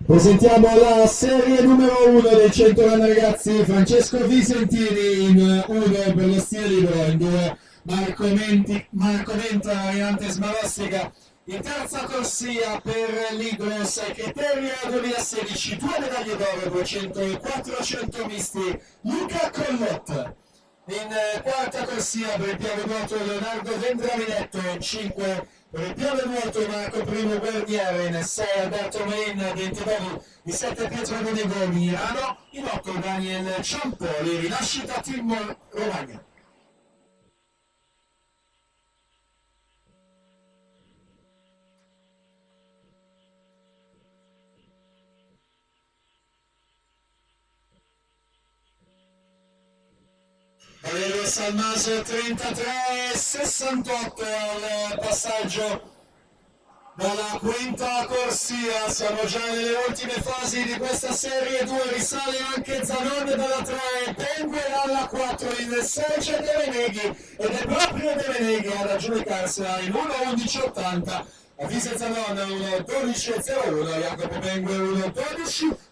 Presentiamo la serie numero 1 dei 100 anni ragazzi, Francesco Visentini in 1 per lo stile libero, in 2 Marco Menta, variante smarostica, in terza corsia per Ligros, Criteria 2016, 2 medaglie d'oro, 200 e 400 misti, Luca Collot. In quarta corsia per il piano nuoto Leonardo Vendraminetto, in 5 per il piano nuoto Marco Primo Guerniere, in 6 Alberto Main, 29 in 7 Pietro Bonego Milano, in 8 Daniel Ciampoli, rinascita Timor Romagna. Valerio Salmaso 33,68 al passaggio dalla quinta corsia. Siamo già nelle ultime fasi di questa serie 2, risale anche Zanon dalla 3, Penguin alla 4, in 6 c'è De Veneghi ed è proprio De Veneghi ad aggiudicarsela in 1,11,80. Avvisa Zanon 1,12,01, Jacopo Penguin 1,12.